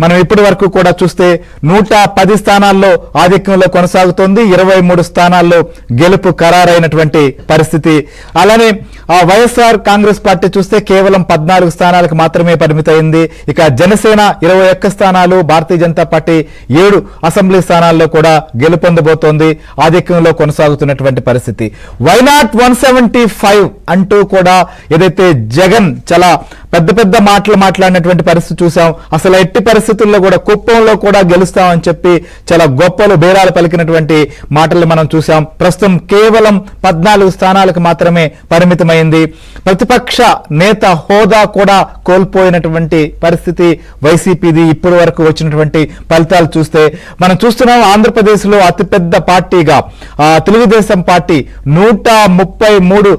మనం ఇప్పటి వరకు కూడా చూస్తే 110 స్థానాల్లో ఆధిక్యంలో కొనసాగుతోంది. 23 స్థానాల్లో గెలుపు ఖరారైనటువంటి పరిస్థితి. అలానే వైఎస్ఆర్ కాంగ్రెస్ పార్టీ చూస్తే కేవలం 14 స్థానాలకు మాత్రమే పరిమితమైంది. ఇక జనసేన 21 స్థానాలు, భారతీయ జనతా పార్టీ 7 అసెంబ్లీ స్థానాల్లో కూడా గెలుపొందబోతోంది. ఆధిక్యంలో కొనసాగుతున్నటువంటి పరిస్థితి. వైనాట్ 175 అంటూ కూడా ఏదైతే జగన్ చాలా పెద్ద పెద్ద మాటలు మాట్లాడినటువంటి పరిస్థితి చూసాం. అసలు ఎట్టి పరిస్థితుల్లో కూడా కుప్పంలో కూడా గెలుస్తామని చెప్పి చాలా గొప్పలు బేరాలు పలికినటువంటి మాటలు మనం చూసాం. ప్రస్తుతం కేవలం 14 స్థానాలకు మాత్రమే పరిమితమైంది. ప్రతిపక్ష నేత హోదా కూడా కోల్పోయినటువంటి పరిస్థితి వైసీపీది. ఇప్పటి వరకు వచ్చినటువంటి ఫలితాలు చూస్తే మనం చూస్తున్నాం. ఆంధ్రప్రదేశ్ లో అతిపెద్ద పార్టీగా తెలుగుదేశం పార్టీ 133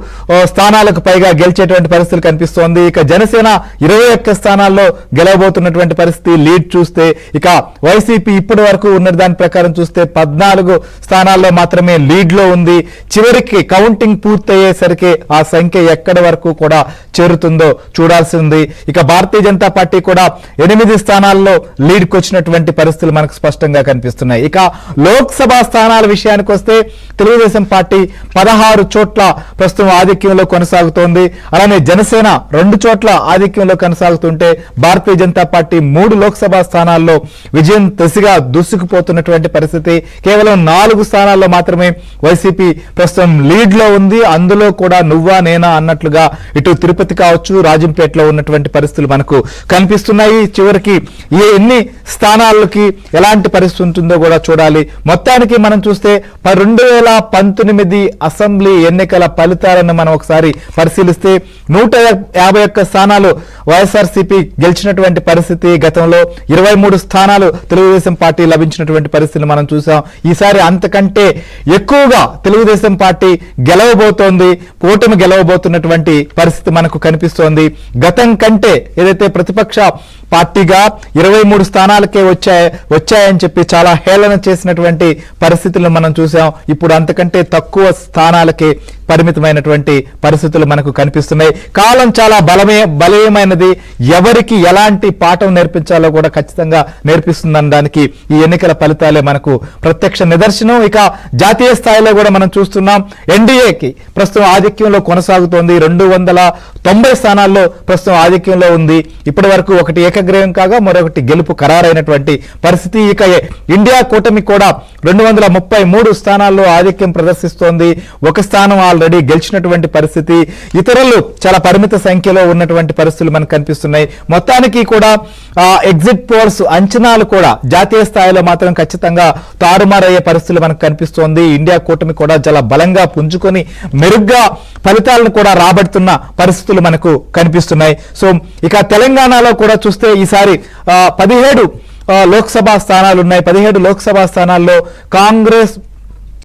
స్థానాలకు పైగా గెలిచేటువంటి పరిస్థితులు కనిపిస్తోంది. ఇక జనసేన 21 స్థానాల్లో గెలవబోతున్నటువంటి పరిస్థితి. లీడ్ చూస్తే ఇక వైసీపీ ఇప్పటి వరకు ఉన్న దాని ప్రకారం చూస్తే 14 స్థానాల్లో మాత్రమే లీడ్ లో ఉంది. చివరికి కౌంటింగ్ పూర్తయ్యేసరికి ఆ సంఖ్య ఎక్కడి వరకు కూడా చేరుతుందో చూడాల్సి ఉంది. ఇక భారతీయ జనతా పార్టీ కూడా 8 స్థానాల్లో లీడ్కి వచ్చినటువంటి పరిస్థితులు మనకు స్పష్టంగా కనిపిస్తున్నాయి. ఇక లోక్సభ స్థానాల విషయానికి వస్తే తెలుగుదేశం పార్టీ 16 చోట్ల ప్రస్తుతం ఆధిక్యంలో కొనసాగుతోంది. అలానే జనసేన 2 చోట్ల ఆధిక్యంలో కొనసాగుతుంటే భారతీయ జనతా పార్టీ 3 లోక్సభ స్థానాల్లో విజయం దిశగా దూసుకుపోతున్నటువంటి పరిస్థితి. కేవలం 4 స్థానాల్లో మాత్రమే వైసీపీ ప్రస్తుతం లీడ్ లో ఉంది. అందులో కూడా నువ్వా నేనా అన్నట్లుగా ఇటు తిరుపతి కావచ్చు, రాజంపేటలో ఉన్నటువంటి పరిస్థితులు మనకు కనిపిస్తున్నాయి. చివరికి ఎన్ని స్థానాలకి ఎలాంటి పరిస్థితి ఉంటుందో కూడా చూడాలి. మొత్తానికి మనం చూస్తే 2019 అసెంబ్లీ ఎన్నికల ఫలితాలను మనం ఒకసారి పరిశీలిస్తే 151 స్థానాలు వైఎస్ఆర్సీపీ గెలిచినటువంటి పరిస్థితి. గతంలో 23 స్థానాలు తెలుగుదేశం పార్టీ లభించినటువంటి పరిస్థితిని మనం చూసాం. ఈసారి అంతకంటే ఎక్కువగా తెలుగుదేశం పార్టీ గెలవబోతోంది. కూటమి గెలవబోతున్నటువంటి పరిస్థితి మనకు కనిపిస్తోంది. గతం కంటే ఏదైతే ప్రతిపక్ష పార్టీగా 23 స్థానాలకే వచ్చాయని చెప్పి చాలా హేళన చేసినటువంటి పరిస్థితులను మనం చూసాం. ఇప్పుడు అంతకంటే తక్కువ స్థానాలకే పరిమితమైనటువంటి పరిస్థితులు మనకు కనిపిస్తున్నాయి. కాలం చాలా బలమైనది. ఎవరికి ఎలాంటి పాఠం నేర్పించాలో కూడా ఖచ్చితంగా నేర్పిస్తుందన్న దానికి ఈ ఎన్నికల ఫలితాలే మనకు ప్రత్యక్ష నిదర్శనం. ఇక జాతీయ స్థాయిలో కూడా మనం చూస్తున్నాం. ఎన్డీఏకి ప్రస్తుతం ఆధిక్యంలో కొనసాగుతోంది. 290 స్థానాల్లో ప్రస్తుతం ఆధిక్యంలో ఉంది. ఇప్పటి వరకు ఒకటి ఏకగ్రీవం కాగా మరొకటి గెలుపు ఖరారైనటువంటి పరిస్థితి. ఇక ఇండియా కూటమి కూడా 233 స్థానాల్లో ఆధిక్యం ప్రదర్శిస్తోంది. ఒక స్థానం ఆల్రెడీ గెలిచినటువంటి పరిస్థితి. ఇతరులు చాలా పరిమిత సంఖ్యలో ఉన్నటువంటి పరిస్థితులు మనకు కనిపిస్తున్నాయి. మొత్తానికి కూడా ఎగ్జిట్ పోల్స్ అంచనాలు కూడా జాతీయ స్థాయిలో మాత్రం ఖచ్చితంగా తారుమారయ్యే పరిస్థితులు మనకు కనిపిస్తోంది. ఇండియా కూటమి కూడా చాలా బలంగా పుంజుకొని మెరుగ్గా ఫలితాలను కూడా రాబడుతున్న పరిస్థితులు మనకు కనిపిస్తున్నాయి. సో ఇక తెలంగాణలో కూడా చూస్తే ఈసారి 17 లోక్సభ స్థానాలు ఉన్నాయి. 17 లోక్సభ స్థానాల్లో కాంగ్రెస్